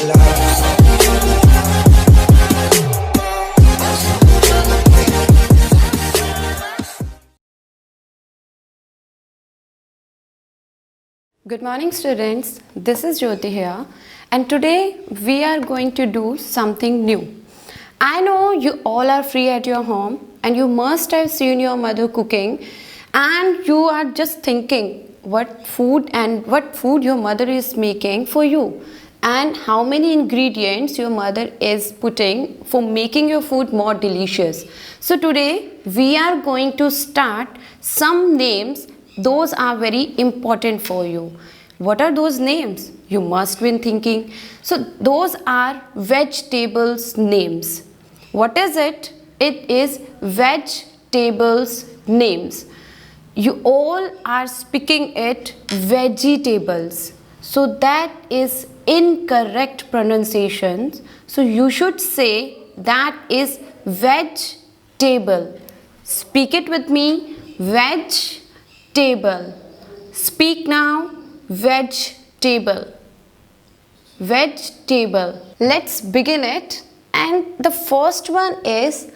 Good morning students, this is Jyoti here and today we are going to do something new. I know you all are free at your home and you must have seen your mother cooking and you are just thinking what food your mother is making for you and how many ingredients your mother is putting for making your food more delicious. So today we are going to start some names. Those are very important for you. What are those names? You must be thinking. So those are vegetables names. What is it? It is vegetables names. You all are speaking it vegetables. So that is incorrect pronunciation. So you should say that is vegetable. Speak it with me. Vegetable. Speak now. Vegetable. Vegetable. Let's begin it. And the first one is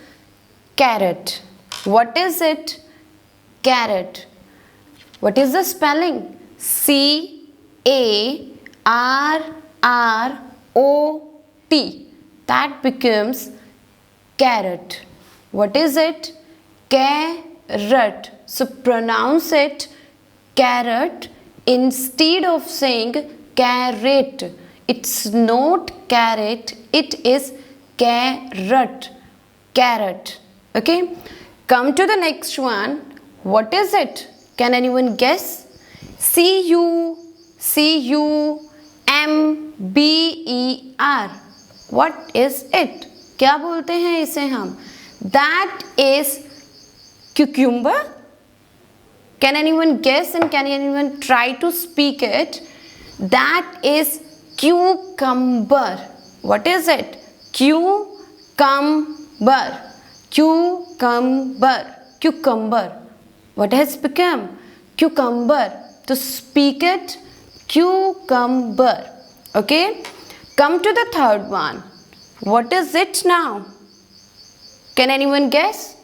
carrot. What is it? Carrot. What is the spelling? C-A-R-R-O-T. That becomes carrot. What is it? Carrot. So pronounce it carrot instead of saying carrot. It's not carrot, it is carrot. Carrot. Okay. Come to the next one. What is it? Can anyone guess? C-U-M-B-E-R. What is it? क्या बोलते हैं इसे हम? That is cucumber. Can anyone guess and can anyone try to speak it? That is cucumber. What is it? Cucumber. Cucumber. Cucumber. What has become? Cucumber. To speak it, cucumber. Okay. Come to the third one. What is it now? Can anyone guess?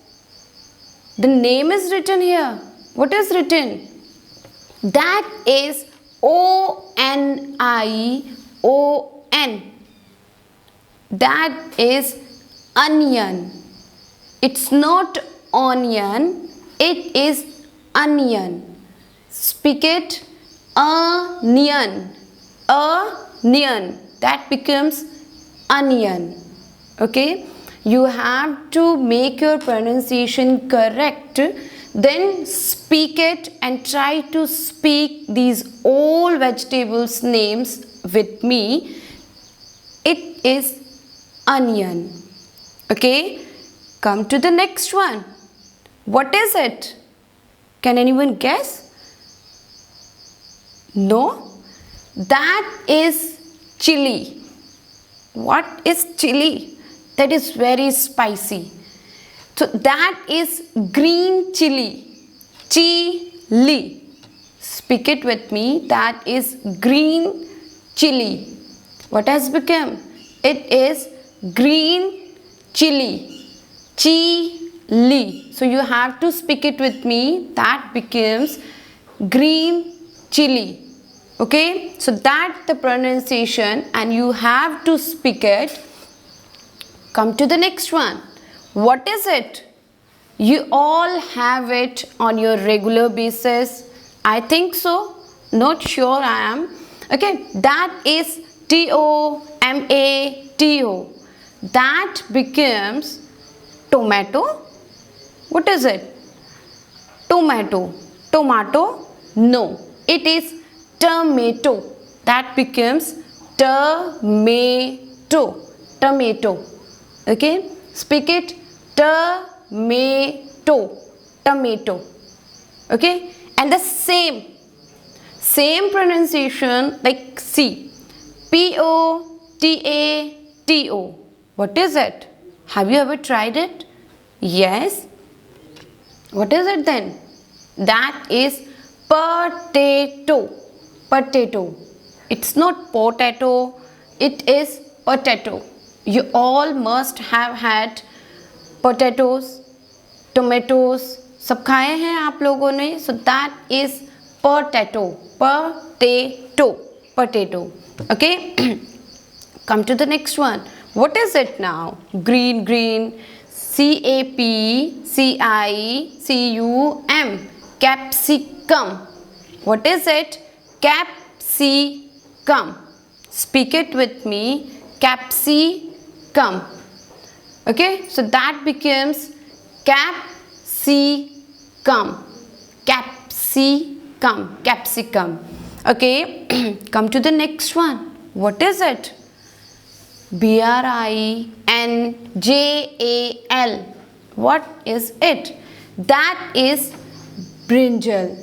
The name is written here. What is written? That is O-N-I-O-N. That is onion. It's not onion. It is onion. Speak it. Onion. Onion. That becomes onion. Okay. You have to make your pronunciation correct. Then speak it and try to speak these all vegetables names with me. It is onion. Okay. Come to the next one. What is it? Can anyone guess? No? That is chili. What is chili? That is very spicy. So that is green chili. Chili. Speak it with me. That is green chili. What has become? It is green chili. Chili. So you have to speak it with me. That becomes green chili. Okay. So that's the pronunciation and you have to speak it. Come to the next one. What is it? You all have it on your regular basis. I think so. Not sure I am. Okay. That is Tomato. That becomes tomato. What is it? Tomato. Tomato? No. It is tomato. That becomes tomato. Tomato. Okay. Speak it. Tomato. Tomato. Okay. And the same pronunciation like C. Potato. What is it? Have you ever tried it? Yes. What is it then? That is potato. Potato. It's not potato. It is potato. You all must have had potatoes, tomatoes, सब खाए हैं आप लोगों ने. So that is potato. Potato. Potato. Okay. Come to the next one. What is it now? Green, green. CAPSICUM. Capsicum. What is it? Capsicum. Speak it with me. Capsicum. Okay, so that becomes capsicum. Capsicum. Capsicum. Okay, come to the next one. What is it? BRINJAL. What is it? That is brinjal.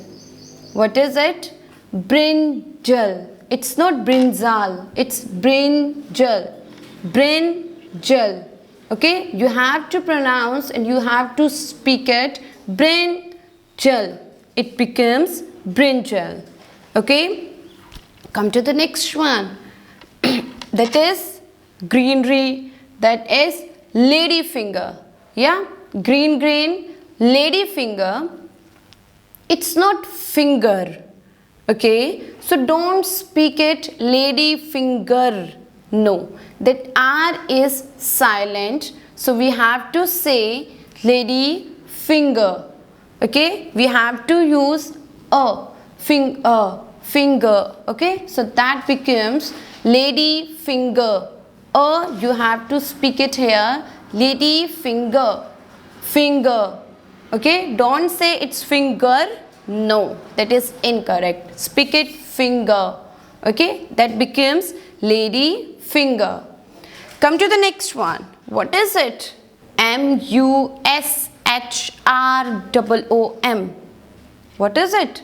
What is it? Brinjal. It's not brinjal. It's brinjal. Brinjal. Okay, you have to pronounce and you have to speak it brinjal. It becomes brinjal. Okay, come to the next one. That is greenery. That is lady finger. Yeah, green, green, lady finger. It's not finger. Okay, so don't speak it lady finger. No, that R is silent. So we have to say lady finger. Okay, we have to use a finger. Okay, so that becomes lady finger. You have to speak it here lady finger. Finger. Okay, don't say it's finger. No, that is incorrect. Speak it finger. Okay, that becomes lady finger. Come to the next one. What is it? MUSHROOM. What is it?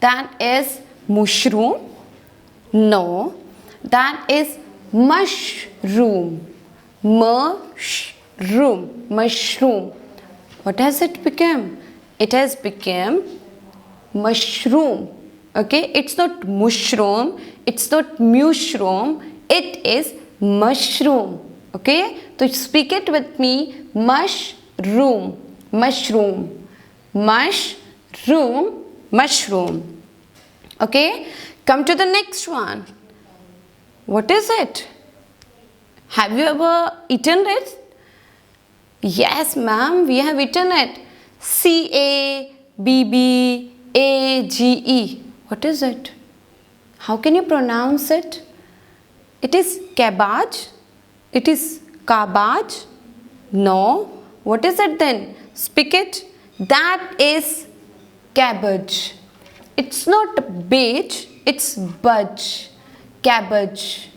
That is mushroom. No, that is mushroom. Mushroom. Mushroom. What has it become? It has become mushroom. Okay, it's not mushroom, it's not mushroom, it is mushroom. Okay, so speak it with me. Mushroom. Mushroom. Mushroom. Mushroom. Okay, come to the next one. What is it? Have you ever eaten it? Yes, ma'am, we have eaten it. CABBAGE. What is it? How can you pronounce it? It is cabbage. It is cabbage. No. What is it then? Speak it. That is cabbage. It's not beige, it's budge. Cabbage.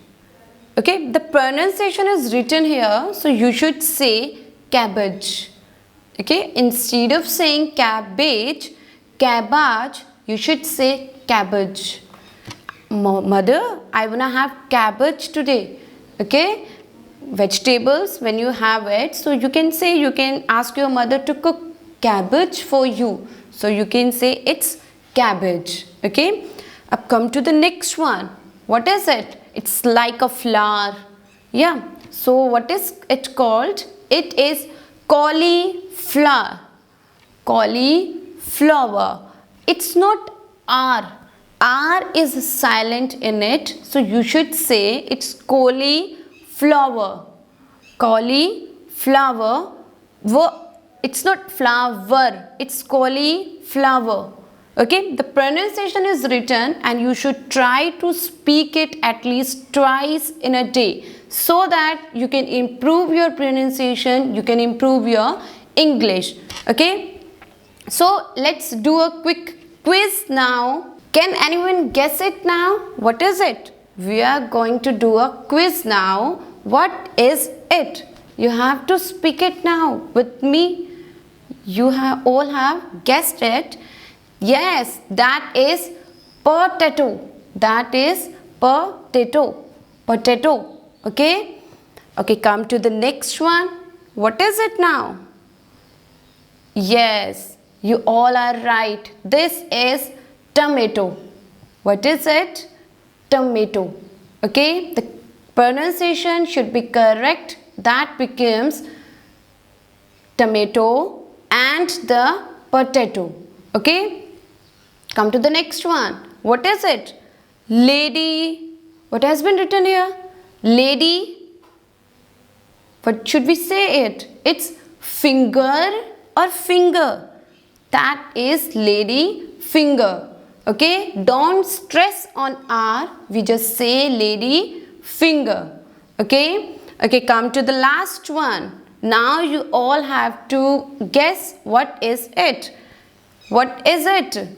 Okay, the pronunciation is written here, so you should say cabbage. Okay, instead of saying cabbage, cabbage, you should say cabbage. Mother, I wanna have cabbage today. Okay, vegetables when you have it, so you can say, you can ask your mother to cook cabbage for you. So you can say it's cabbage. Okay, up come to the next one. What is it? It's like a flower. Yeah, so what is it called? It is cauliflower. Cauliflower. It's not R. R is silent in it, so you should say it's cauliflower. Cauliflower. It's not flower, it's cauliflower. Okay, the pronunciation is written and you should try to speak it at least twice in a day, so that you can improve your pronunciation, you can improve your English. Okay, so let's do a quick quiz now. Can anyone guess it now? What is it? We are going to do a quiz now. What is it? You have to speak it now with me. You all have guessed it. Yes, that is potato. That is potato. Potato. Okay? Okay, come to the next one. What is it now? Yes, you all are right. This is tomato. What is it? Tomato. Okay? The Pronunciation should be correct. That becomes tomato and the potato. Okay? Come to the next one. What is it? Lady. What has been written here? Lady. What should we say it? It's finger or finger. That is lady finger. Okay? Don't stress on R. We just say lady finger. Okay? Okay, come to the last one. Now you all have to guess what is it. What is it?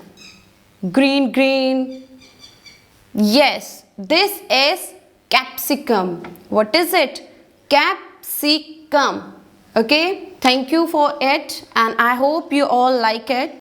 Green, green. Yes, this is capsicum. What is it? Capsicum. Okay, thank you for it and I hope you all like it.